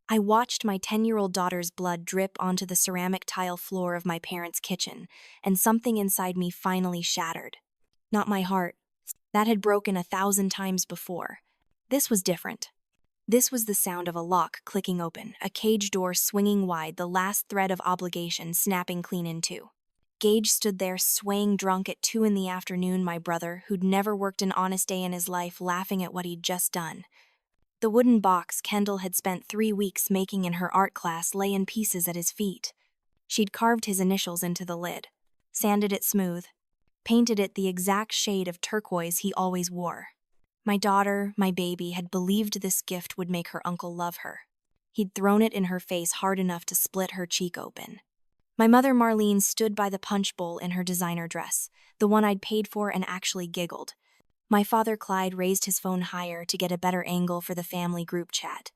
I watched my 10-year-old daughter's blood drip onto the ceramic tile floor of my parents' kitchen, and something inside me finally shattered. Not my heart. That had broken 1,000 times before. This was different. This was the sound of a lock clicking open, a cage door swinging wide, the last thread of obligation snapping clean in two. Gage stood there, swaying drunk at 2 in the afternoon, my brother, who'd never worked an honest day in his life, laughing at what he'd just done. The wooden box Kendall had spent 3 weeks making in her art class lay in pieces at his feet. She'd carved his initials into the lid, sanded it smooth, painted it the exact shade of turquoise he always wore. My daughter, my baby, had believed this gift would make her uncle love her. He'd thrown it in her face hard enough to split her cheek open. My mother Marlene stood by the punch bowl in her designer dress, the one I'd paid for, and actually giggled. My father Clyde raised his phone higher to get a better angle for the family group chat.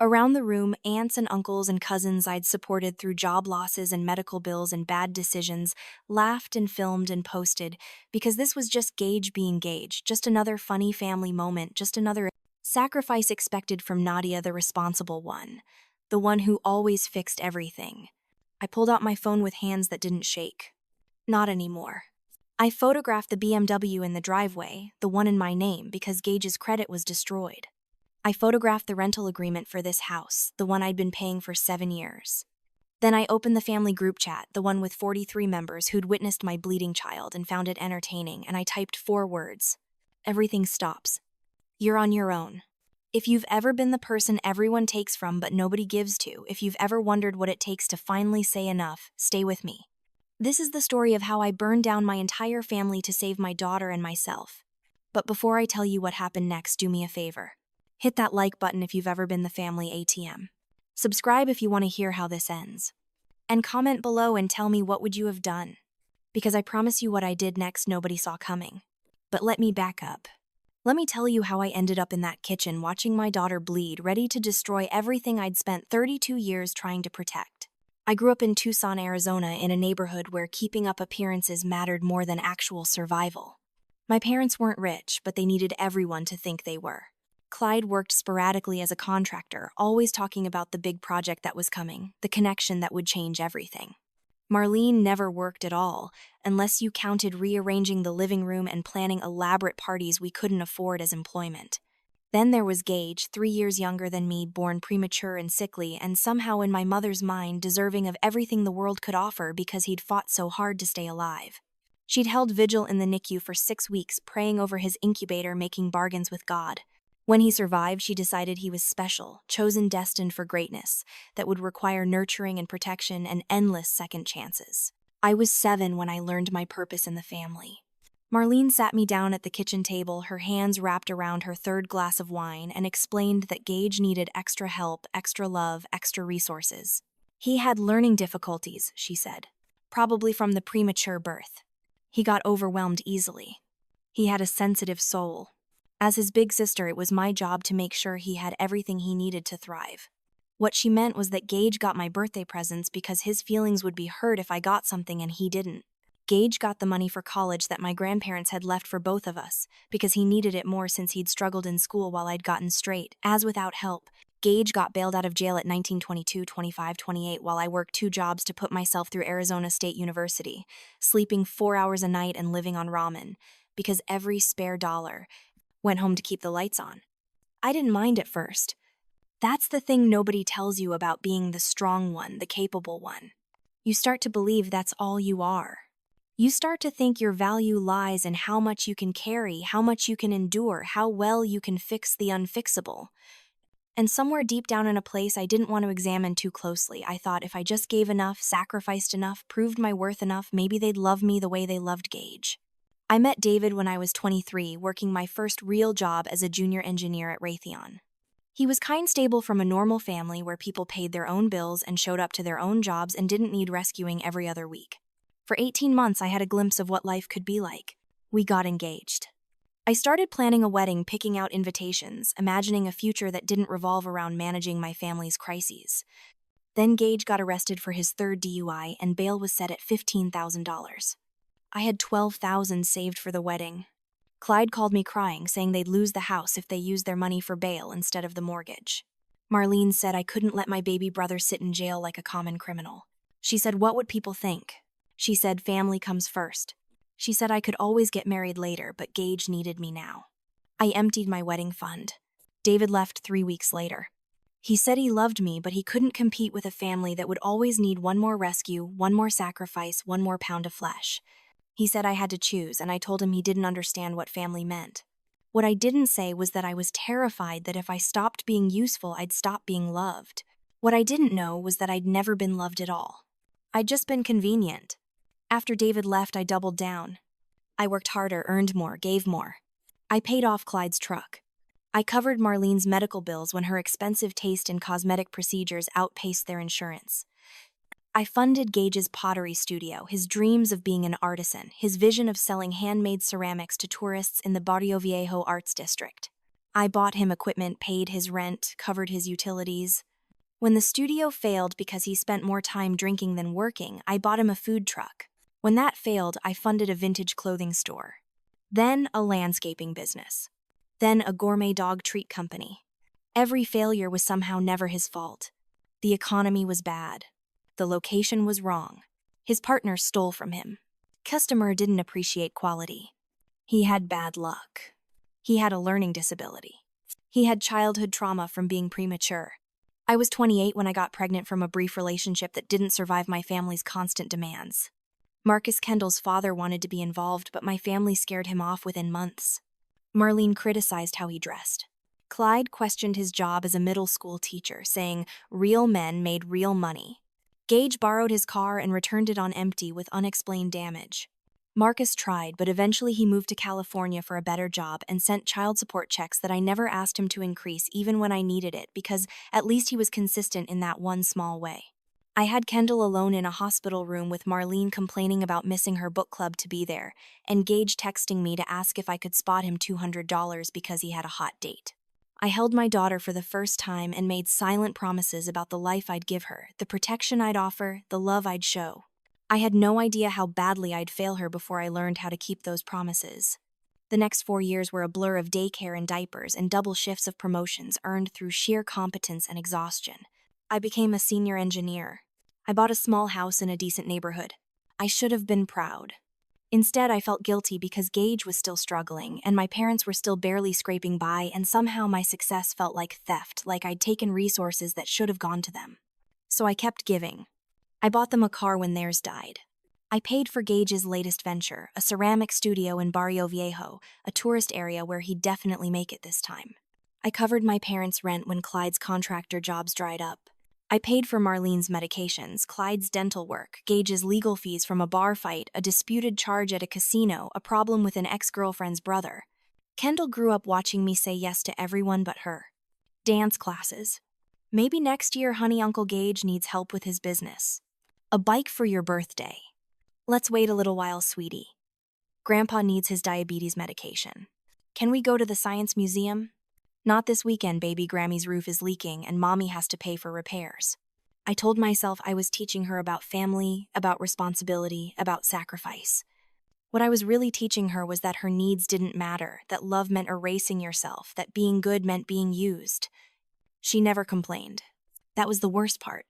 Around the room, aunts and uncles and cousins I'd supported through job losses and medical bills and bad decisions laughed and filmed and posted, because this was just Gage being Gage, just another funny family moment, just another sacrifice expected from Nadia, the responsible one, the one who always fixed everything. I pulled out my phone with hands that didn't shake. Not anymore. I photographed the BMW in the driveway, the one in my name, because Gage's credit was destroyed. I photographed the rental agreement for this house, the one I'd been paying for 7 years. Then I opened the family group chat, the one with 43 members who'd witnessed my bleeding child and found it entertaining, and I typed 4 words. Everything stops. You're on your own. If you've ever been the person everyone takes from but nobody gives to, if you've ever wondered what it takes to finally say enough, stay with me. This is the story of how I burned down my entire family to save my daughter and myself. But before I tell you what happened next, do me a favor. Hit that like button if you've ever been the family ATM. Subscribe if you want to hear how this ends. And comment below and tell me what would you have done. Because I promise you what I did next nobody saw coming. But let me back up. Let me tell you how I ended up in that kitchen watching my daughter bleed, ready to destroy everything I'd spent 32 years trying to protect. I grew up in Tucson, Arizona, in a neighborhood where keeping up appearances mattered more than actual survival. My parents weren't rich, but they needed everyone to think they were. Clyde worked sporadically as a contractor, always talking about the big project that was coming, the connection that would change everything. Marlene never worked at all, unless you counted rearranging the living room and planning elaborate parties we couldn't afford as employment. Then there was Gage, 3 years younger than me, born premature and sickly, and somehow in my mother's mind deserving of everything the world could offer because he'd fought so hard to stay alive. She'd held vigil in the NICU for 6 weeks, praying over his incubator, making bargains with God. When he survived, she decided he was special, chosen, destined for greatness, that would require nurturing and protection and endless second chances. I was 7 when I learned my purpose in the family. Marlene sat me down at the kitchen table, her hands wrapped around her 3rd glass of wine, and explained that Gage needed extra help, extra love, extra resources. He had learning difficulties, she said, probably from the premature birth. He got overwhelmed easily. He had a sensitive soul. As his big sister, it was my job to make sure he had everything he needed to thrive. What she meant was that Gage got my birthday presents because his feelings would be hurt if I got something and he didn't. Gage got the money for college that my grandparents had left for both of us, because he needed it more since he'd struggled in school while I'd gotten straight, as without help. Gage got bailed out of jail at 19, 22, 25, 28 while I worked 2 jobs to put myself through Arizona State University, sleeping 4 hours a night and living on ramen, because every spare dollar went home to keep the lights on. I didn't mind at first. That's the thing nobody tells you about being the strong one, the capable one. You start to believe that's all you are. You start to think your value lies in how much you can carry, how much you can endure, how well you can fix the unfixable. And somewhere deep down in a place I didn't want to examine too closely, I thought if I just gave enough, sacrificed enough, proved my worth enough, maybe they'd love me the way they loved Gage. I met David when I was 23, working my first real job as a junior engineer at Raytheon. He was stable from a normal family where people paid their own bills and showed up to their own jobs and didn't need rescuing every other week. For 18 months, I had a glimpse of what life could be like. We got engaged. I started planning a wedding, picking out invitations, imagining a future that didn't revolve around managing my family's crises. Then Gage got arrested for his 3rd DUI, and bail was set at $15,000. I had $12,000 saved for the wedding. Clyde called me crying, saying they'd lose the house if they used their money for bail instead of the mortgage. Marlene said I couldn't let my baby brother sit in jail like a common criminal. She said, what would people think? She said family comes first. She said I could always get married later, but Gage needed me now. I emptied my wedding fund. David left 3 weeks later. He said he loved me, but he couldn't compete with a family that would always need one more rescue, one more sacrifice, one more pound of flesh. He said I had to choose, and I told him he didn't understand what family meant. What I didn't say was that I was terrified that if I stopped being useful, I'd stop being loved. What I didn't know was that I'd never been loved at all. I'd just been convenient. After David left, I doubled down. I worked harder, earned more, gave more. I paid off Clyde's truck. I covered Marlene's medical bills when her expensive taste in cosmetic procedures outpaced their insurance. I funded Gage's pottery studio, his dreams of being an artisan, his vision of selling handmade ceramics to tourists in the Barrio Viejo Arts District. I bought him equipment, paid his rent, covered his utilities. When the studio failed because he spent more time drinking than working, I bought him a food truck. When that failed, I funded a vintage clothing store. Then a landscaping business. Then a gourmet dog treat company. Every failure was somehow never his fault. The economy was bad. The location was wrong. His partner stole from him. Customer didn't appreciate quality. He had bad luck. He had a learning disability. He had childhood trauma from being premature. I was 28 when I got pregnant from a brief relationship that didn't survive my family's constant demands. Marcus Kendall's father wanted to be involved, but my family scared him off within months. Marlene criticized how he dressed. Clyde questioned his job as a middle school teacher, saying real men made real money. Gage borrowed his car and returned it on empty with unexplained damage. Marcus tried, but eventually he moved to California for a better job and sent child support checks that I never asked him to increase even when I needed it, because at least he was consistent in that one small way. I had Kendall alone in a hospital room with Marlene complaining about missing her book club to be there, and Gage texting me to ask if I could spot him $200 because he had a hot date. I held my daughter for the first time and made silent promises about the life I'd give her, the protection I'd offer, the love I'd show. I had no idea how badly I'd fail her before I learned how to keep those promises. The next 4 years were a blur of daycare and diapers and double shifts of promotions earned through sheer competence and exhaustion. I became a senior engineer. I bought a small house in a decent neighborhood. I should have been proud. Instead, I felt guilty because Gage was still struggling, and my parents were still barely scraping by, and somehow my success felt like theft, like I'd taken resources that should have gone to them. So I kept giving. I bought them a car when theirs died. I paid for Gage's latest venture, a ceramic studio in Barrio Viejo, a tourist area where he'd definitely make it this time. I covered my parents' rent when Clyde's contractor jobs dried up. I paid for Marlene's medications, Clyde's dental work, Gage's legal fees from a bar fight, a disputed charge at a casino, a problem with an ex-girlfriend's brother. Kendall grew up watching me say yes to everyone but her. Dance classes. Maybe next year honey Uncle Gage needs help with his business. A bike for your birthday. Let's wait a little while, sweetie. Grandpa needs his diabetes medication. Can we go to the science museum? Not this weekend, baby. Grammy's roof is leaking and mommy has to pay for repairs. I told myself I was teaching her about family, about responsibility, about sacrifice. What I was really teaching her was that her needs didn't matter, that love meant erasing yourself, that being good meant being used. She never complained. That was the worst part.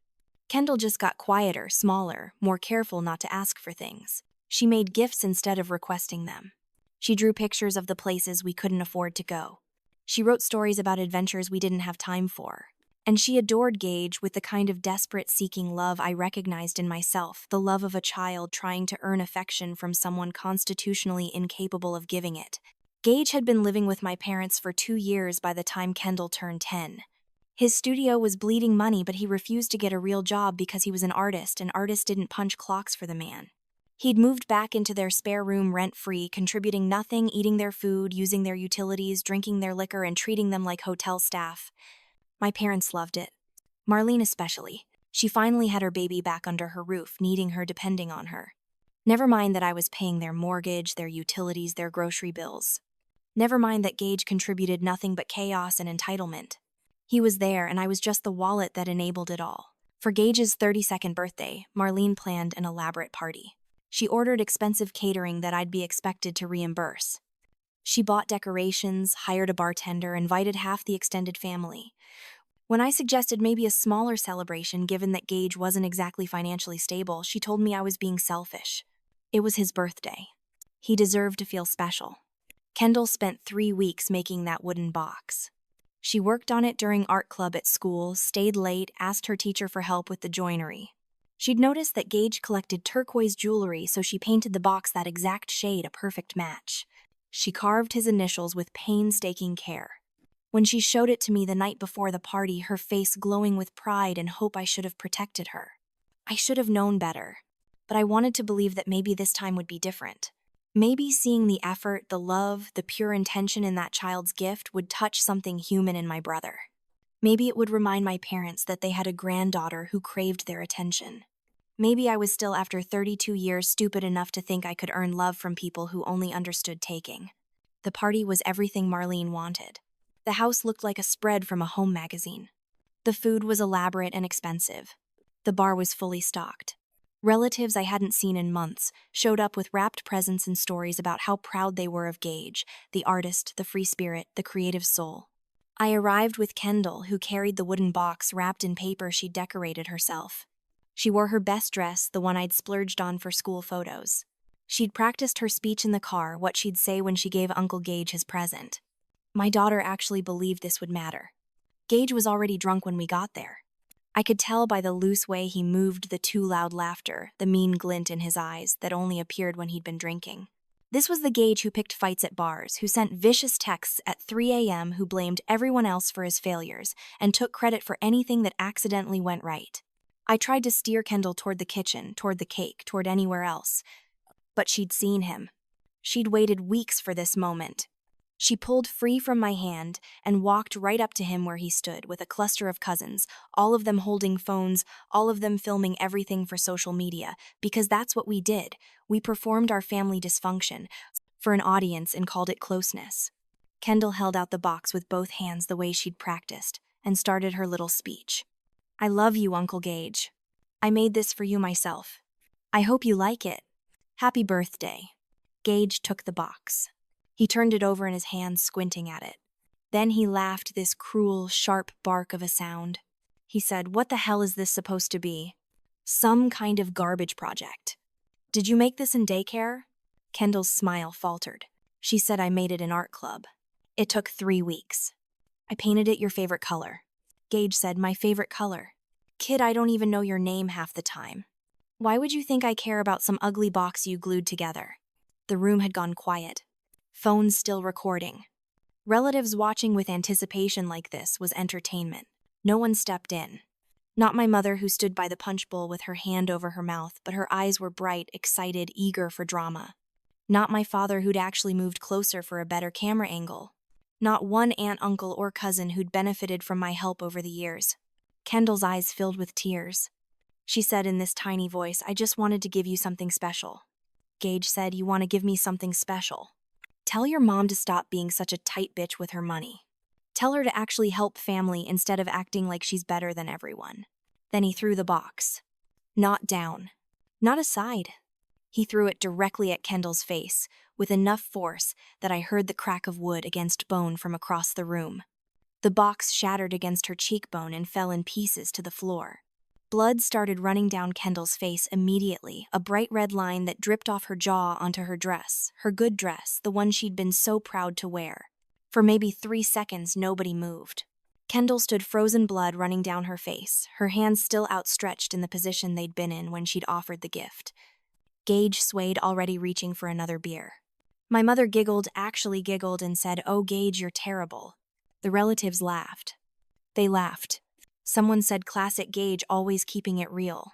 Kendall just got quieter, smaller, more careful not to ask for things. She made gifts instead of requesting them. She drew pictures of the places we couldn't afford to go. She wrote stories about adventures we didn't have time for. And she adored Gage with the kind of desperate seeking love I recognized in myself, the love of a child trying to earn affection from someone constitutionally incapable of giving it. Gage had been living with my parents for 2 years by the time Kendall turned 10. His studio was bleeding money, but he refused to get a real job because he was an artist, and artists didn't punch clocks for the man. He'd moved back into their spare room rent-free, contributing nothing, eating their food, using their utilities, drinking their liquor, and treating them like hotel staff. My parents loved it. Marlene especially. She finally had her baby back under her roof, needing her, depending on her. Never mind that I was paying their mortgage, their utilities, their grocery bills. Never mind that Gage contributed nothing but chaos and entitlement. He was there, and I was just the wallet that enabled it all. For Gage's 32nd birthday, Marlene planned an elaborate party. She ordered expensive catering that I'd be expected to reimburse. She bought decorations, hired a bartender, invited half the extended family. When I suggested maybe a smaller celebration given that Gage wasn't exactly financially stable, she told me I was being selfish. It was his birthday. He deserved to feel special. Kendall spent 3 weeks making that wooden box. She worked on it during art club at school, stayed late, asked her teacher for help with the joinery. She'd noticed that Gage collected turquoise jewelry, so she painted the box that exact shade, a perfect match. She carved his initials with painstaking care. When she showed it to me the night before the party, her face glowing with pride and hope, I should have protected her. I should have known better, but I wanted to believe that maybe this time would be different. Maybe seeing the effort, the love, the pure intention in that child's gift would touch something human in my brother. Maybe it would remind my parents that they had a granddaughter who craved their attention. Maybe I was still, after 32 years, stupid enough to think I could earn love from people who only understood taking. The party was everything Marlene wanted. The house looked like a spread from a home magazine. The food was elaborate and expensive. The bar was fully stocked. Relatives I hadn't seen in months showed up with wrapped presents and stories about how proud they were of Gage, the artist, the free spirit, the creative soul. I arrived with Kendall, who carried the wooden box wrapped in paper she'd decorated herself. She wore her best dress, the one I'd splurged on for school photos. She'd practiced her speech in the car, what she'd say when she gave Uncle Gage his present. My daughter actually believed this would matter. Gage was already drunk when we got there. I could tell by the loose way he moved, the too loud laughter, the mean glint in his eyes that only appeared when he'd been drinking. This was the Gage who picked fights at bars, who sent vicious texts at 3 a.m., who blamed everyone else for his failures and took credit for anything that accidentally went right. I tried to steer Kendall toward the kitchen, toward the cake, toward anywhere else. But she'd seen him. She'd waited weeks for this moment. She pulled free from my hand and walked right up to him where he stood with a cluster of cousins, all of them holding phones, all of them filming everything for social media, because that's what we did. We performed our family dysfunction for an audience and called it closeness. Kendall held out the box with both hands the way she'd practiced and started her little speech. I love you, Uncle Gage. I made this for you myself. I hope you like it. Happy birthday. Gage took the box. He turned it over in his hands, squinting at it. Then he laughed, this cruel, sharp bark of a sound. He said, "What the hell is this supposed to be? Some kind of garbage project. Did you make this in daycare?" Kendall's smile faltered. She said, "I made it in art club. It took 3 weeks. I painted it your favorite color." Gage said, "My favorite color? Kid, I don't even know your name half the time. Why would you think I care about some ugly box you glued together?" The room had gone quiet. Phones still recording. Relatives watching with anticipation like this was entertainment. No one stepped in. Not my mother, who stood by the punch bowl with her hand over her mouth, but her eyes were bright, excited, eager for drama. Not my father, who'd actually moved closer for a better camera angle. Not one aunt, uncle, or cousin who'd benefited from my help over the years. Kendall's eyes filled with tears. She said in this tiny voice, "I just wanted to give you something special." Gage said, "You want to give me something special? Tell your mom to stop being such a tight bitch with her money. Tell her to actually help family instead of acting like she's better than everyone." Then he threw the box. Not down. Not aside. He threw it directly at Kendall's face, with enough force that I heard the crack of wood against bone from across the room. The box shattered against her cheekbone and fell in pieces to the floor. Blood started running down Kendall's face immediately, a bright red line that dripped off her jaw onto her dress, her good dress, the one she'd been so proud to wear. For maybe 3 seconds, nobody moved. Kendall stood, frozen blood running down her face, her hands still outstretched in the position they'd been in when she'd offered the gift. Gage swayed, already reaching for another beer. My mother giggled, actually giggled, and said, "Oh, Gage, you're terrible." The relatives laughed. They laughed. Someone said, "Classic Gage, always keeping it real."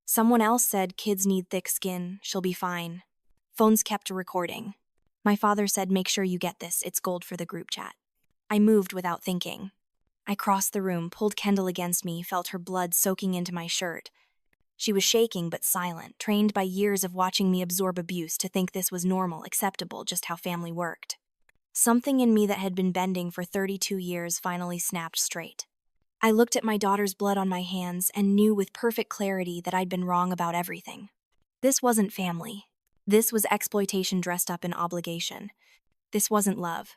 Someone else said, "Kids need thick skin, she'll be fine." Phones kept recording. My father said, "Make sure you get this, it's gold for the group chat." I moved without thinking. I crossed the room, pulled Kendall against me, felt her blood soaking into my shirt. She was shaking but silent, trained by years of watching me absorb abuse to think this was normal, acceptable, just how family worked. Something in me that had been bending for 32 years finally snapped straight. I looked at my daughter's blood on my hands and knew with perfect clarity that I'd been wrong about everything. This wasn't family. This was exploitation dressed up in obligation. This wasn't love.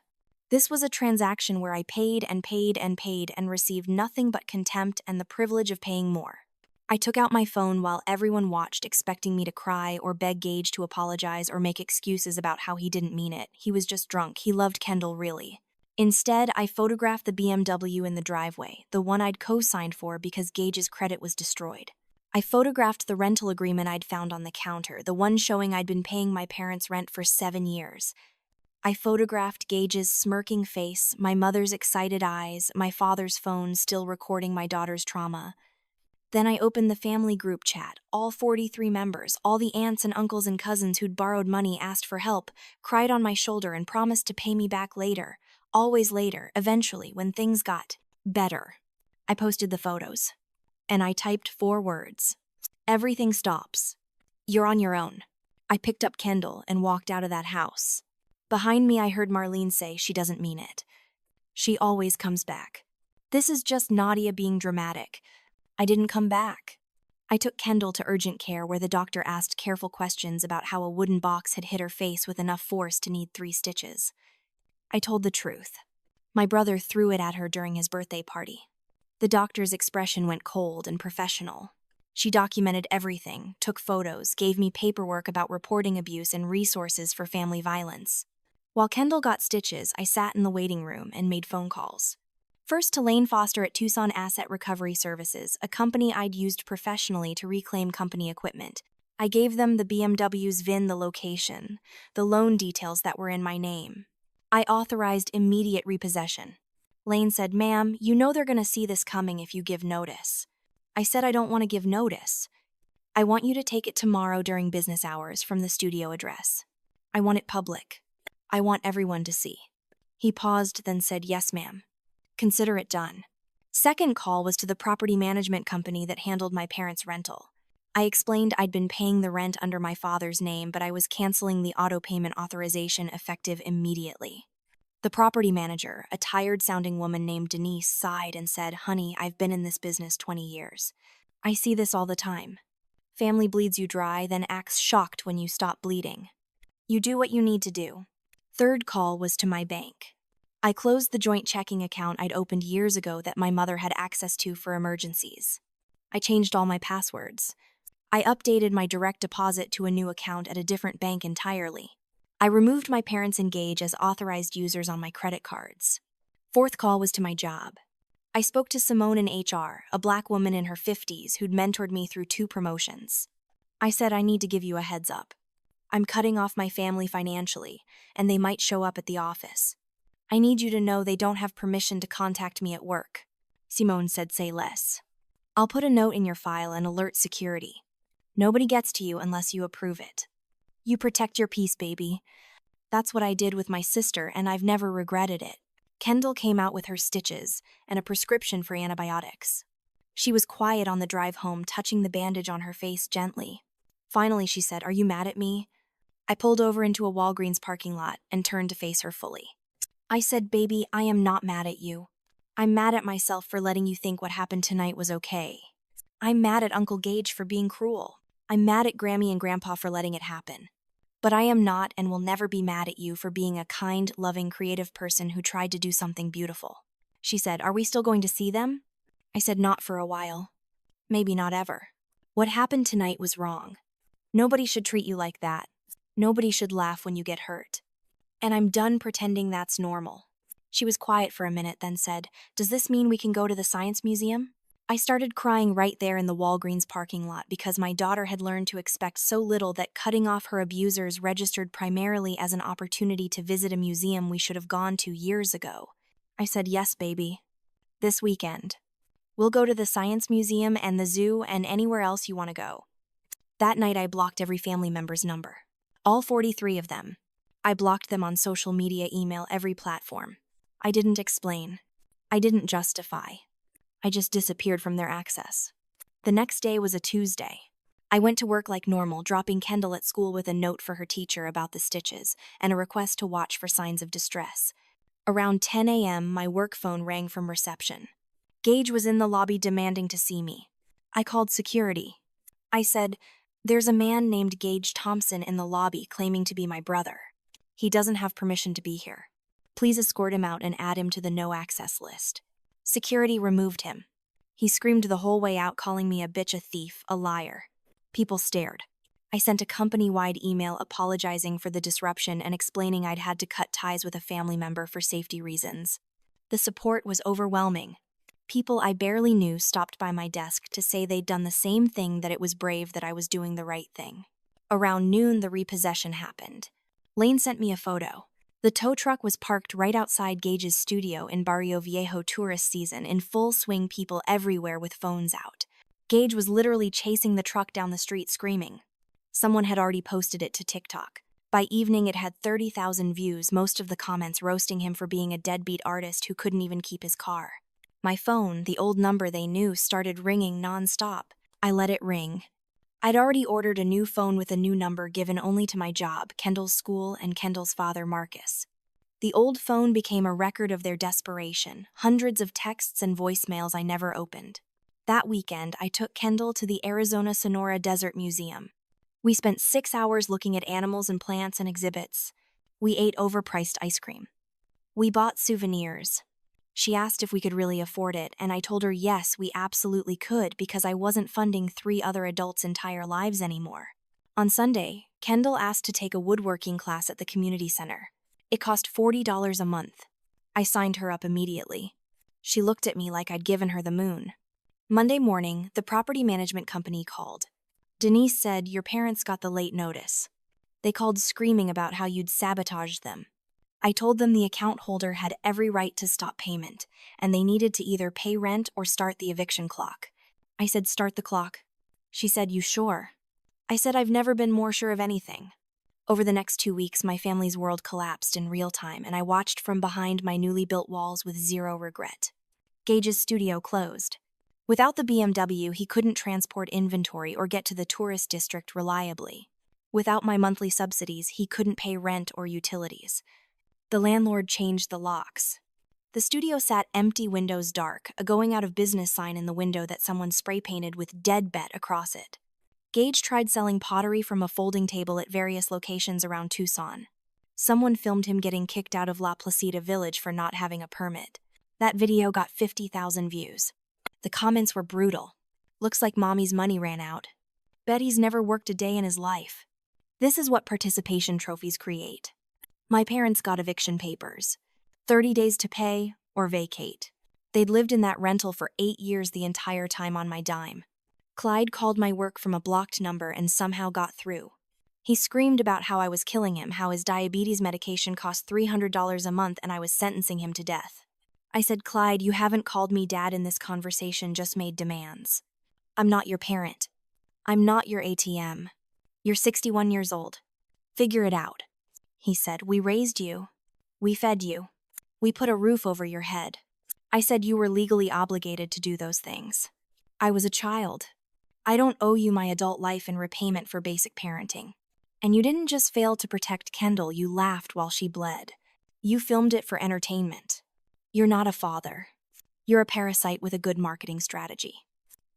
This was a transaction where I paid and paid and paid and received nothing but contempt and the privilege of paying more. I took out my phone while everyone watched, expecting me to cry or beg Gage to apologize or make excuses about how he didn't mean it. He was just drunk. He loved Kendall, really. Instead, I photographed the BMW in the driveway, the one I'd co-signed for because Gage's credit was destroyed. I photographed the rental agreement I'd found on the counter, the one showing I'd been paying my parents' rent for 7 years. I photographed Gage's smirking face, my mother's excited eyes, my father's phone still recording my daughter's trauma. Then I opened the family group chat. All 43 members, all the aunts and uncles and cousins who'd borrowed money asked for help, cried on my shoulder and promised to pay me back later. Always later, eventually, when things got better. I posted the photos. And I typed 4 words. Everything stops. You're on your own. I picked up Kendall and walked out of that house. Behind me, I heard Marlene say she doesn't mean it. She always comes back. This is just Nadia being dramatic. I didn't come back. I took Kendall to urgent care where the doctor asked careful questions about how a wooden box had hit her face with enough force to need 3 stitches. I told the truth. My brother threw it at her during his birthday party. The doctor's expression went cold and professional. She documented everything, took photos, gave me paperwork about reporting abuse and resources for family violence. While Kendall got stitches, I sat in the waiting room and made phone calls. First to Lane Foster at Tucson Asset Recovery Services, a company I'd used professionally to reclaim company equipment. I gave them the BMW's VIN, the location, the loan details that were in my name. I authorized immediate repossession. Lane said, "Ma'am, you know they're going to see this coming if you give notice." I said, "I don't want to give notice. I want you to take it tomorrow during business hours from the studio address. I want it public. I want everyone to see." He paused, then said, "Yes, ma'am. Consider it done." Second call was to the property management company that handled my parents' rental. I explained I'd been paying the rent under my father's name, but I was canceling the auto payment authorization effective immediately. The property manager, a tired-sounding woman named Denise, sighed and said, "Honey, I've been in this business 20 years. I see this all the time. Family bleeds you dry, then acts shocked when you stop bleeding. You do what you need to do." Third call was to my bank. I closed the joint checking account I'd opened years ago that my mother had access to for emergencies. I changed all my passwords. I updated my direct deposit to a new account at a different bank entirely. I removed my parents and Gage as authorized users on my credit cards. Fourth call was to my job. I spoke to Simone in HR, a black woman in her 50s who'd mentored me through 2 promotions. I said, "I need to give you a heads up. I'm cutting off my family financially, and they might show up at the office. I need you to know they don't have permission to contact me at work." Simone said, "Say less. I'll put a note in your file and alert security. Nobody gets to you unless you approve it. You protect your peace, baby." That's what I did with my sister, and I've never regretted it. Kendall came out with her stitches and a prescription for antibiotics. She was quiet on the drive home, touching the bandage on her face gently. Finally, she said, "Are you mad at me?" I pulled over into a Walgreens parking lot and turned to face her fully. I said, "Baby, I am not mad at you. I'm mad at myself for letting you think what happened tonight was okay. I'm mad at Uncle Gage for being cruel. I'm mad at Grammy and Grandpa for letting it happen. But I am not and will never be mad at you for being a kind, loving, creative person who tried to do something beautiful." She said, "Are we still going to see them?" I said, "Not for a while. Maybe not ever. What happened tonight was wrong. Nobody should treat you like that. Nobody should laugh when you get hurt. And I'm done pretending that's normal." She was quiet for a minute, then said, "Does this mean we can go to the Science Museum?" I started crying right there in the Walgreens parking lot because my daughter had learned to expect so little that cutting off her abusers registered primarily as an opportunity to visit a museum we should have gone to years ago. I said, "Yes, baby. This weekend. We'll go to the Science Museum and the zoo and anywhere else you want to go." That night I blocked every family member's number. All 43 of them. I blocked them on social media, email, every platform. I didn't explain. I didn't justify. I just disappeared from their access. The next day was a Tuesday. I went to work like normal, dropping Kendall at school with a note for her teacher about the stitches and a request to watch for signs of distress. Around 10 a.m., my work phone rang from reception. Gage was in the lobby demanding to see me. I called security. I said, "There's a man named Gage Thompson in the lobby claiming to be my brother. He doesn't have permission to be here." Please escort him out and add him to the no-access list. Security removed him. He screamed the whole way out, calling me a bitch, a thief, a liar. People stared. I sent a company-wide email apologizing for the disruption and explaining I'd had to cut ties with a family member for safety reasons. The support was overwhelming. People I barely knew stopped by my desk to say they'd done the same thing, that it was brave, that I was doing the right thing. Around noon, the repossession happened. Lane sent me a photo. The tow truck was parked right outside Gage's studio in Barrio Viejo tourist season, in full swing, people everywhere with phones out. Gage was literally chasing the truck down the street screaming. Someone had already posted it to TikTok. By evening, it had 30,000 views, most of the comments roasting him for being a deadbeat artist who couldn't even keep his car. My phone, the old number they knew, started ringing non-stop. I let it ring. I'd already ordered a new phone with a new number given only to my job, Kendall's school, and Kendall's father, Marcus. The old phone became a record of their desperation, hundreds of texts and voicemails I never opened. That weekend, I took Kendall to the Arizona Sonora Desert Museum. We spent 6 hours looking at animals and plants and exhibits. We ate overpriced ice cream. We bought souvenirs. She asked if we could really afford it, and I told her yes, we absolutely could, because I wasn't funding 3 other adults' entire lives anymore. On Sunday, Kendall asked to take a woodworking class at the community center. It cost $40 a month. I signed her up immediately. She looked at me like I'd given her the moon. Monday morning, the property management company called. Denise said, "Your parents got the late notice." They called screaming about how you'd sabotaged them. I told them the account holder had every right to stop payment, and they needed to either pay rent or start the eviction clock. I said, "Start the clock." She said, "You sure?" I said, "I've never been more sure of anything." Over the next 2 weeks, my family's world collapsed in real time, and I watched from behind my newly built walls with zero regret. Gage's studio closed. Without the BMW, he couldn't transport inventory or get to the tourist district reliably. Without my monthly subsidies, he couldn't pay rent or utilities. The landlord changed the locks. The studio sat empty, windows dark, a going out of business sign in the window that someone spray painted with "Dead Bet" across it. Gage tried selling pottery from a folding table at various locations around Tucson. Someone filmed him getting kicked out of La Placida Village for not having a permit. That video got 50,000 views. The comments were brutal. "Looks like mommy's money ran out. Bet he's never worked a day in his life." This is what participation trophies create. My parents got eviction papers. 30 days to pay or vacate. They'd lived in that rental for 8 years, the entire time on my dime. Clyde called my work from a blocked number and somehow got through. He screamed about how I was killing him, how his diabetes medication cost $300 a month and I was sentencing him to death. I said, "Clyde, you haven't called me dad in this conversation, just made demands. I'm not your parent. I'm not your ATM. You're 61 years old. Figure it out." He said, "We raised you. We fed you. We put a roof over your head." I said, "You were legally obligated to do those things. I was a child. I don't owe you my adult life in repayment for basic parenting. And you didn't just fail to protect Kendall, you laughed while she bled. You filmed it for entertainment. You're not a father. You're a parasite with a good marketing strategy."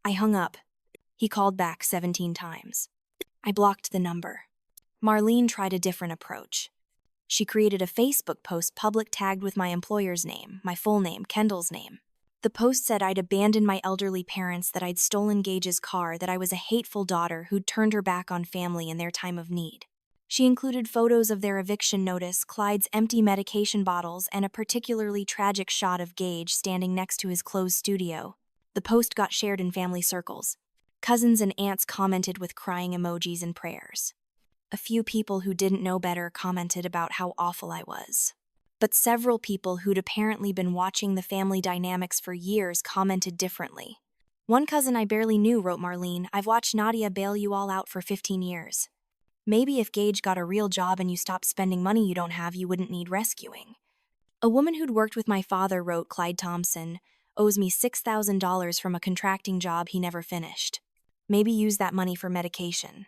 I hung up. He called back 17 times. I blocked the number. Marlene tried a different approach. She created a Facebook post public tagged with my employer's name, my full name, Kendall's name. The post said I'd abandoned my elderly parents, that I'd stolen Gage's car, that I was a hateful daughter who'd turned her back on family in their time of need. She included photos of their eviction notice, Clyde's empty medication bottles, and a particularly tragic shot of Gage standing next to his closed studio. The post got shared in family circles. Cousins and aunts commented with crying emojis and prayers. A few people who didn't know better commented about how awful I was. But several people who'd apparently been watching the family dynamics for years commented differently. One cousin I barely knew wrote, "Marlene, I've watched Nadia bail you all out for 15 years. Maybe if Gage got a real job and you stopped spending money you don't have, you wouldn't need rescuing." A woman who'd worked with my father wrote, "Clyde Thompson owes me $6,000 from a contracting job he never finished. Maybe use that money for medication."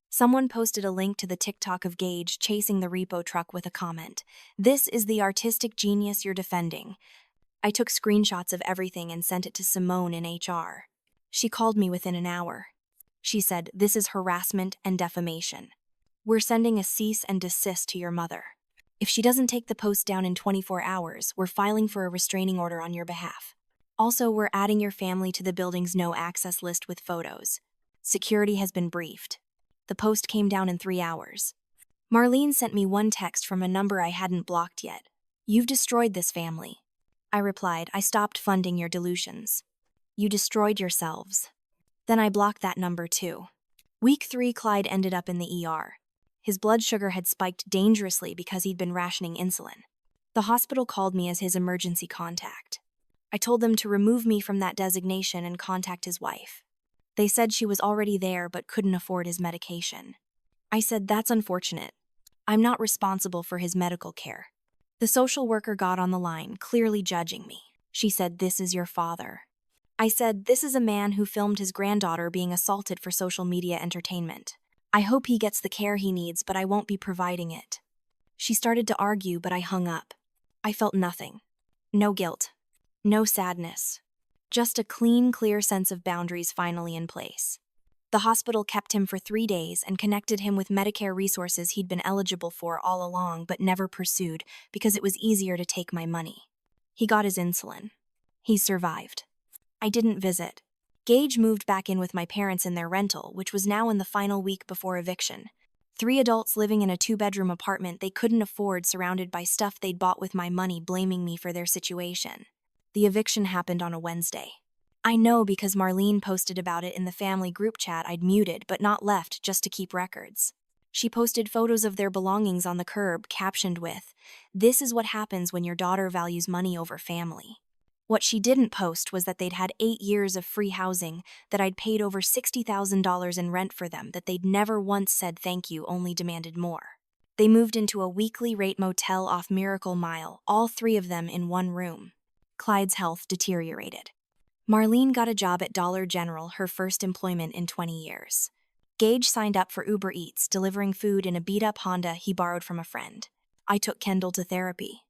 Someone posted a link to the TikTok of Gage chasing the repo truck with a comment, "This is the artistic genius you're defending." I took screenshots of everything and sent it to Simone in HR. She called me within an hour. She said, "This is harassment and defamation. We're sending a cease and desist to your mother. If she doesn't take the post down in 24 hours, we're filing for a restraining order on your behalf. Also, we're adding your family to the building's no-access list with photos. Security has been briefed. The post came down in 3 hours. Marlene sent me one text from a number I hadn't blocked yet. You've destroyed this family. I replied, I stopped funding your delusions. You destroyed yourselves. Then I blocked that number too. Week 3, Clyde ended up in the ER. His blood sugar had spiked dangerously because he'd been rationing insulin. The hospital called me as his emergency contact. I told them to remove me from that designation and contact his wife. They said she was already there but couldn't afford his medication. I said, that's unfortunate. I'm not responsible for his medical care. The social worker got on the line, clearly judging me. She said, this is your father. I said, this is a man who filmed his granddaughter being assaulted for social media entertainment. I hope he gets the care he needs, but I won't be providing it. She started to argue, but I hung up. I felt nothing. No guilt. No sadness. Just a clean, clear sense of boundaries finally in place. The hospital kept him for 3 days and connected him with Medicare resources he'd been eligible for all along but never pursued because it was easier to take my money. He got his insulin. He survived. I didn't visit. Gage moved back in with my parents in their rental, which was now in the final week before eviction. 3 adults living in a 2-bedroom apartment they couldn't afford, surrounded by stuff they'd bought with my money, blaming me for their situation. The eviction happened on a Wednesday. I know because Marlene posted about it in the family group chat I'd muted but not left just to keep records. She posted photos of their belongings on the curb, captioned with, "This is what happens when your daughter values money over family." What she didn't post was that they'd had 8 years of free housing, that I'd paid over $60,000 in rent for them, that they'd never once said thank you, only demanded more. They moved into a weekly rate motel off Miracle Mile, all 3 of them in one room. Clyde's health deteriorated. Marlene got a job at Dollar General, her first employment in 20 years. Gage signed up for Uber Eats, delivering food in a beat-up Honda he borrowed from a friend. I took Kendall to therapy.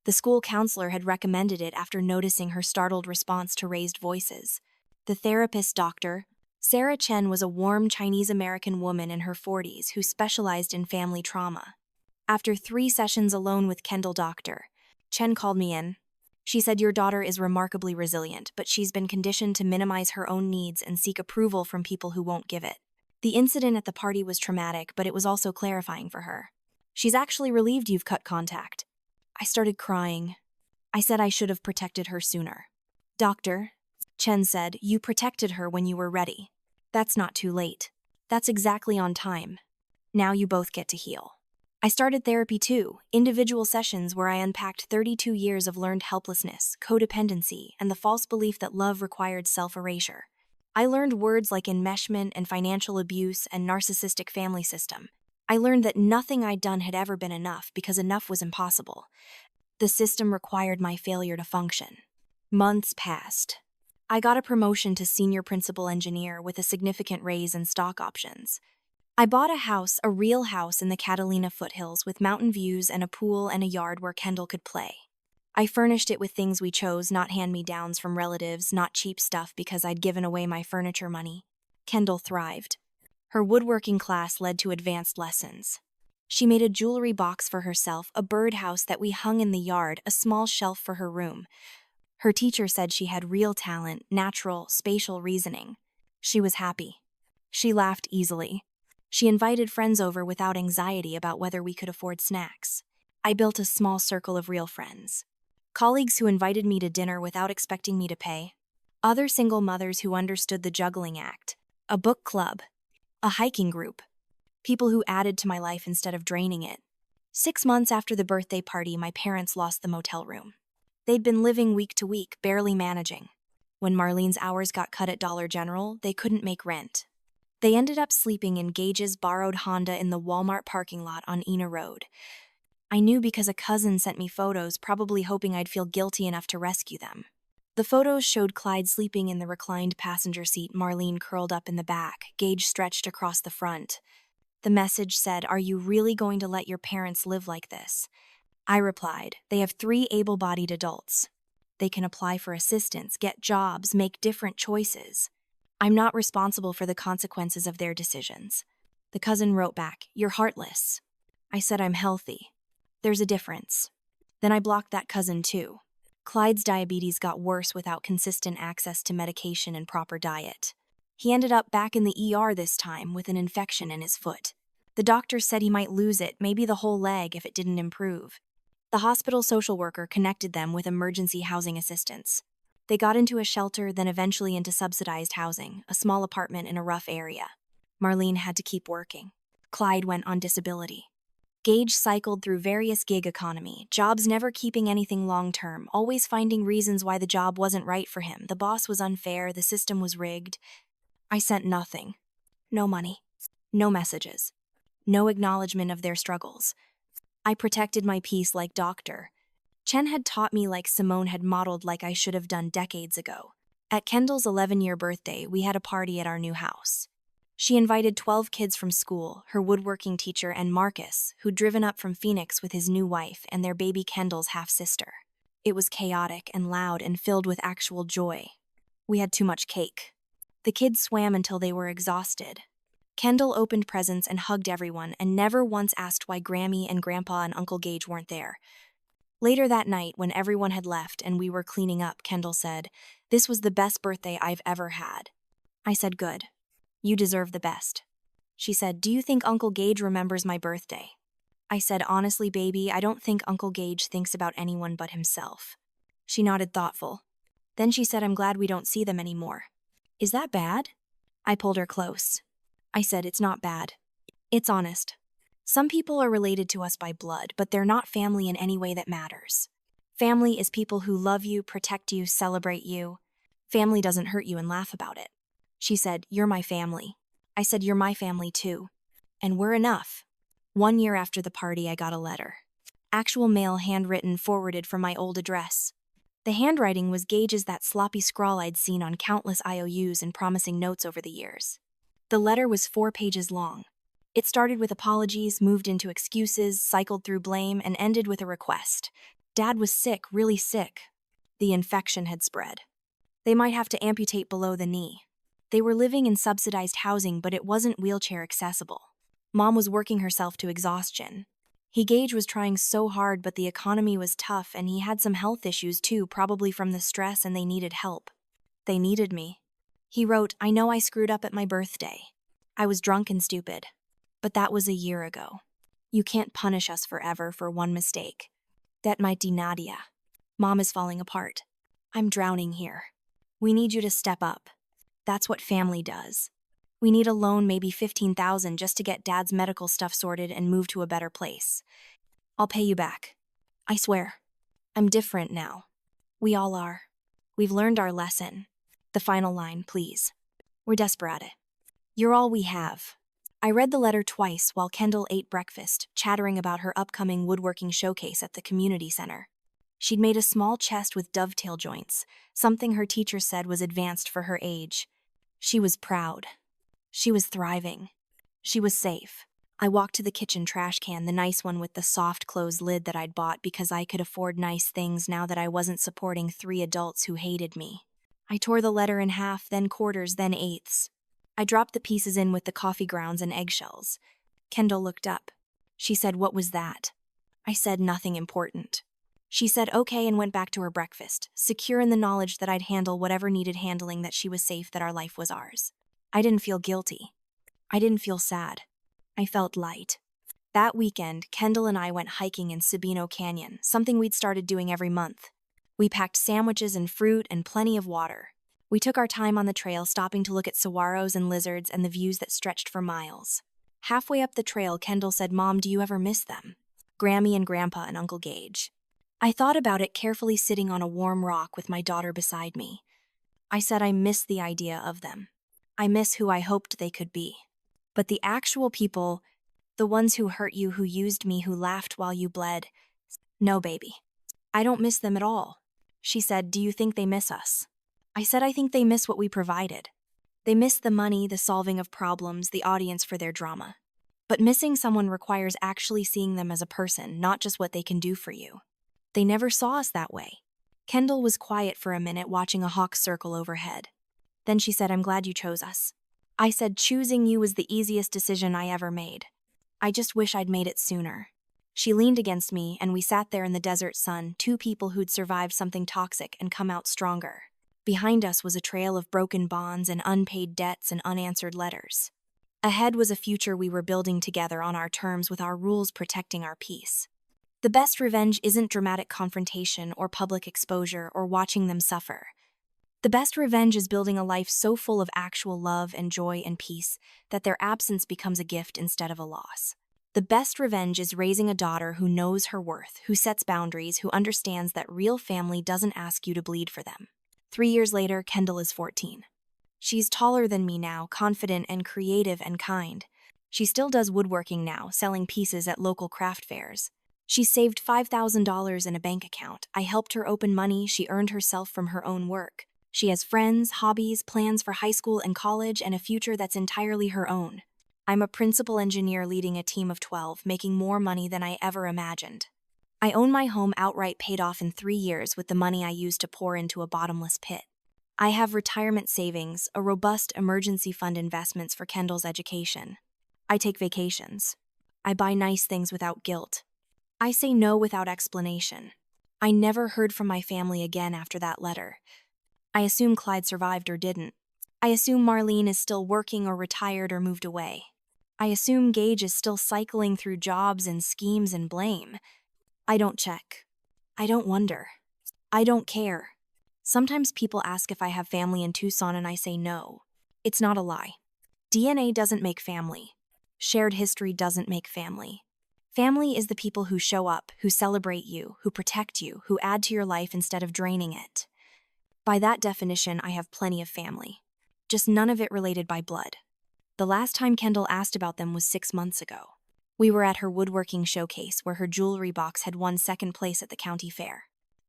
The school counselor had recommended it after noticing her startled response to raised voices. The therapist, Dr. Sarah Chen, was a warm Chinese-American woman in her 40s who specialized in family trauma. After 3 sessions alone with Kendall, Dr. Chen called me in. She said, your daughter is remarkably resilient, but she's been conditioned to minimize her own needs and seek approval from people who won't give it. The incident at the party was traumatic, but it was also clarifying for her. She's actually relieved you've cut contact. I started crying. I said I should have protected her sooner. Dr. Chen said, you protected her when you were ready. That's not too late. That's exactly on time. Now you both get to heal. I started therapy too, individual sessions where I unpacked 32 years of learned helplessness, codependency, and the false belief that love required self-erasure. I learned words like enmeshment and financial abuse and narcissistic family system. I learned that nothing I'd done had ever been enough because enough was impossible. The system required my failure to function. Months passed. I got a promotion to senior principal engineer with a significant raise and stock options. I bought a house, a real house in the Catalina foothills with mountain views and a pool and a yard where Kendall could play. I furnished it with things we chose, not hand-me-downs from relatives, not cheap stuff because I'd given away my furniture money. Kendall thrived. Her woodworking class led to advanced lessons. She made a jewelry box for herself, a birdhouse that we hung in the yard, a small shelf for her room. Her teacher said she had real talent, natural, spatial reasoning. She was happy. She laughed easily. She invited friends over without anxiety about whether we could afford snacks. I built a small circle of real friends. Colleagues who invited me to dinner without expecting me to pay. Other single mothers who understood the juggling act. A book club. A hiking group. People who added to my life instead of draining it. 6 months after the birthday party, my parents lost the motel room. They'd been living week to week, barely managing. When Marlene's hours got cut at Dollar General, they couldn't make rent. They ended up sleeping in Gage's borrowed Honda in the Walmart parking lot on Ena Road. I knew because a cousin sent me photos, probably hoping I'd feel guilty enough to rescue them. The photos showed Clyde sleeping in the reclined passenger seat, Marlene curled up in the back, Gage stretched across the front. The message said, "Are you really going to let your parents live like this?" I replied, "They have 3 able-bodied adults. They can apply for assistance, get jobs, make different choices. I'm not responsible for the consequences of their decisions." The cousin wrote back, "You're heartless." I said I'm healthy. There's a difference. Then I blocked that cousin too. Clyde's diabetes got worse without consistent access to medication and proper diet. He ended up back in the ER this time with an infection in his foot. The doctor said he might lose it, maybe the whole leg if it didn't improve. The hospital social worker connected them with emergency housing assistance. They got into a shelter, then eventually into subsidized housing, a small apartment in a rough area. Marlene had to keep working. Clyde went on disability. Gage cycled through various gig economy, jobs never keeping anything long-term, always finding reasons why the job wasn't right for him. The boss was unfair, the system was rigged. I sent nothing. No money. No messages. No acknowledgement of their struggles. I protected my peace like Doctor. Chen had taught me like Simone had modeled like I should have done decades ago. At Kendall's 11-year birthday, we had a party at our new house. She invited 12 kids from school, her woodworking teacher, and Marcus, who'd driven up from Phoenix with his new wife and their baby Kendall's half-sister. It was chaotic and loud and filled with actual joy. We had too much cake. The kids swam until they were exhausted. Kendall opened presents and hugged everyone and never once asked why Grammy and Grandpa and Uncle Gage weren't there. Later that night, when everyone had left and we were cleaning up, Kendall said, "This was the best birthday I've ever had." I said, "Good. You deserve the best." She said, "Do you think Uncle Gage remembers my birthday?" I said, "Honestly, baby, I don't think Uncle Gage thinks about anyone but himself." She nodded thoughtful. Then she said, "I'm glad we don't see them anymore." "Is that bad?" I pulled her close. I said, "It's not bad. It's honest. Some people are related to us by blood, but they're not family in any way that matters. Family is people who love you, protect you, celebrate you. Family doesn't hurt you and laugh about it." She said, "You're my family." I said, "You're my family too. And we're enough." 1 year after the party, I got a letter. Actual mail, handwritten, forwarded from my old address. The handwriting was Gage's, that sloppy scrawl I'd seen on countless IOUs and promising notes over the years. The letter was 4 pages long. It started with apologies, moved into excuses, cycled through blame, and ended with a request. Dad was sick, really sick. The infection had spread. They might have to amputate below the knee. They were living in subsidized housing, but it wasn't wheelchair accessible. Mom was working herself to exhaustion. Gage was trying so hard, but the economy was tough, and he had some health issues too, probably from the stress, and they needed help. They needed me. He wrote, "I know I screwed up at my birthday. I was drunk and stupid. But that was a year ago. You can't punish us forever for one mistake. That might be Nadia. Mom is falling apart. I'm drowning here. We need you to step up. That's what family does. We need a loan, maybe $15,000, just to get Dad's medical stuff sorted and move to a better place. I'll pay you back. I swear. I'm different now. We all are. We've learned our lesson." The final line, "Please. We're desperate. You're all we have." I read the letter twice while Kendall ate breakfast, chattering about her upcoming woodworking showcase at the community center. She'd made a small chest with dovetail joints, something her teacher said was advanced for her age. She was proud. She was thriving. She was safe. I walked to the kitchen trash can, the nice one with the soft closed lid that I'd bought because I could afford nice things now that I wasn't supporting 3 adults who hated me. I tore the letter in half, then quarters, then eighths. I dropped the pieces in with the coffee grounds and eggshells. Kendall looked up. She said, "What was that?" I said, "Nothing important." She said okay and went back to her breakfast, secure in the knowledge that I'd handle whatever needed handling, that she was safe, that our life was ours. I didn't feel guilty. I didn't feel sad. I felt light. That weekend, Kendall and I went hiking in Sabino Canyon, something we'd started doing every month. We packed sandwiches and fruit and plenty of water. We took our time on the trail, stopping to look at saguaros and lizards and the views that stretched for miles. Halfway up the trail, Kendall said, "Mom, do you ever miss them? Grammy and Grandpa and Uncle Gage." I thought about it, carefully sitting on a warm rock with my daughter beside me. I said I miss the idea of them. I miss who I hoped they could be. But the actual people, the ones who hurt you, who used me, who laughed while you bled, no, baby. I don't miss them at all. She said, "Do you think they miss us?" I said, "I think they miss what we provided. They miss the money, the solving of problems, the audience for their drama. But missing someone requires actually seeing them as a person, not just what they can do for you. They never saw us that way." Kendall was quiet for a minute, watching a hawk circle overhead. Then she said, "I'm glad you chose us." I said, "Choosing you was the easiest decision I ever made. I just wish I'd made it sooner." She leaned against me, and we sat there in the desert sun, two people who'd survived something toxic and come out stronger. Behind us was a trail of broken bonds and unpaid debts and unanswered letters. Ahead was a future we were building together on our terms, with our rules protecting our peace. The best revenge isn't dramatic confrontation or public exposure or watching them suffer. The best revenge is building a life so full of actual love and joy and peace that their absence becomes a gift instead of a loss. The best revenge is raising a daughter who knows her worth, who sets boundaries, who understands that real family doesn't ask you to bleed for them. 3 years later, Kendall is 14. She's taller than me now, confident and creative and kind. She still does woodworking now, selling pieces at local craft fairs. She saved $5,000 in a bank account. I helped her open money she earned herself from her own work. She has friends, hobbies, plans for high school and college, and a future that's entirely her own. I'm a principal engineer leading a team of 12, making more money than I ever imagined. I own my home outright, paid off in 3 years with the money I used to pour into a bottomless pit. I have retirement savings, a robust emergency fund, investments for Kendall's education. I take vacations. I buy nice things without guilt. I say no without explanation. I never heard from my family again after that letter. I assume Clyde survived or didn't. I assume Marlene is still working or retired or moved away. I assume Gage is still cycling through jobs and schemes and blame. I don't check. I don't wonder. I don't care. Sometimes people ask if I have family in Tucson and I say no. It's not a lie. DNA doesn't make family. Shared history doesn't make family. Family is the people who show up, who celebrate you, who protect you, who add to your life instead of draining it. By that definition, I have plenty of family. Just none of it related by blood. The last time Kendall asked about them was 6 months ago. We were at her woodworking showcase where her jewelry box had won second place at the county fair.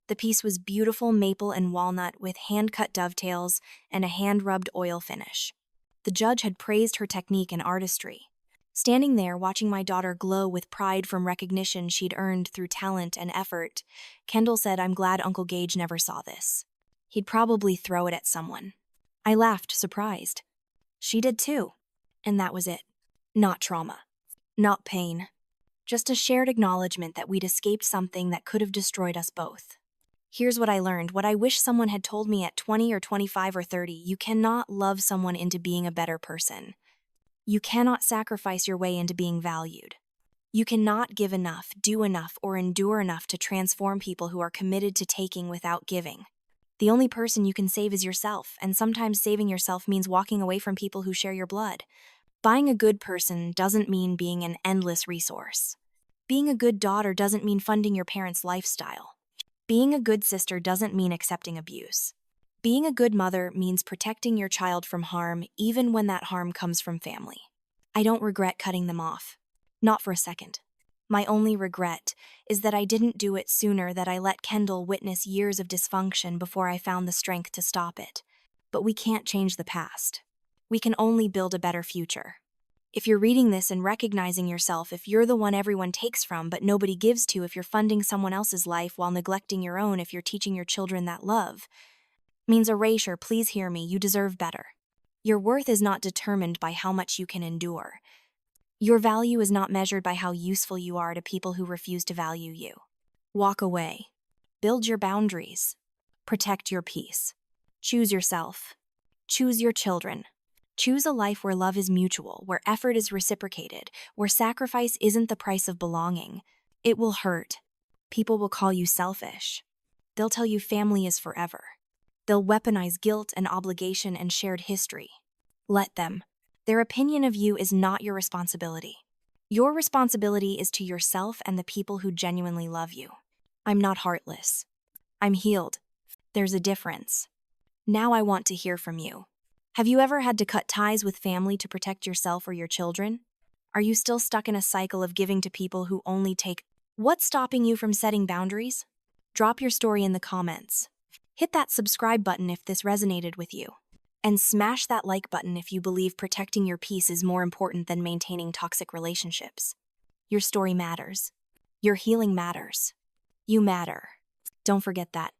The piece was beautiful maple and walnut with hand-cut dovetails and a hand-rubbed oil finish. The judge had praised her technique and artistry. Standing there, watching my daughter glow with pride from recognition she'd earned through talent and effort, Kendall said, "I'm glad Uncle Gage never saw this. He'd probably throw it at someone." I laughed, surprised. She did too. And that was it. Not trauma. Not pain. Just a shared acknowledgement that we'd escaped something that could have destroyed us both. Here's what I learned, what I wish someone had told me at 20 or 25 or 30. You cannot love someone into being a better person. You cannot sacrifice your way into being valued. You cannot give enough, do enough, or endure enough to transform people who are committed to taking without giving. The only person you can save is yourself, and sometimes saving yourself means walking away from people who share your blood. Buying a good person doesn't mean being an endless resource. Being a good daughter doesn't mean funding your parents' lifestyle. Being a good sister doesn't mean accepting abuse. Being a good mother means protecting your child from harm, even when that harm comes from family. I don't regret cutting them off. Not for a second. My only regret is that I didn't do it sooner, that I let Kendall witness years of dysfunction before I found the strength to stop it. But we can't change the past. We can only build a better future. If you're reading this and recognizing yourself, if you're the one everyone takes from but nobody gives to, if you're funding someone else's life while neglecting your own, if you're teaching your children that love means erasure, please hear me, you deserve better. Your worth is not determined by how much you can endure. Your value is not measured by how useful you are to people who refuse to value you. Walk away. Build your boundaries. Protect your peace. Choose yourself. Choose your children. Choose a life where love is mutual, where effort is reciprocated, where sacrifice isn't the price of belonging. It will hurt. People will call you selfish. They'll tell you family is forever. They'll weaponize guilt and obligation and shared history. Let them. Their opinion of you is not your responsibility. Your responsibility is to yourself and the people who genuinely love you. I'm not heartless. I'm healed. There's a difference. Now I want to hear from you. Have you ever had to cut ties with family to protect yourself or your children? Are you still stuck in a cycle of giving to people who only take? What's stopping you from setting boundaries? Drop your story in the comments. Hit that subscribe button if this resonated with you. And smash that like button if you believe protecting your peace is more important than maintaining toxic relationships. Your story matters. Your healing matters. You matter. Don't forget that.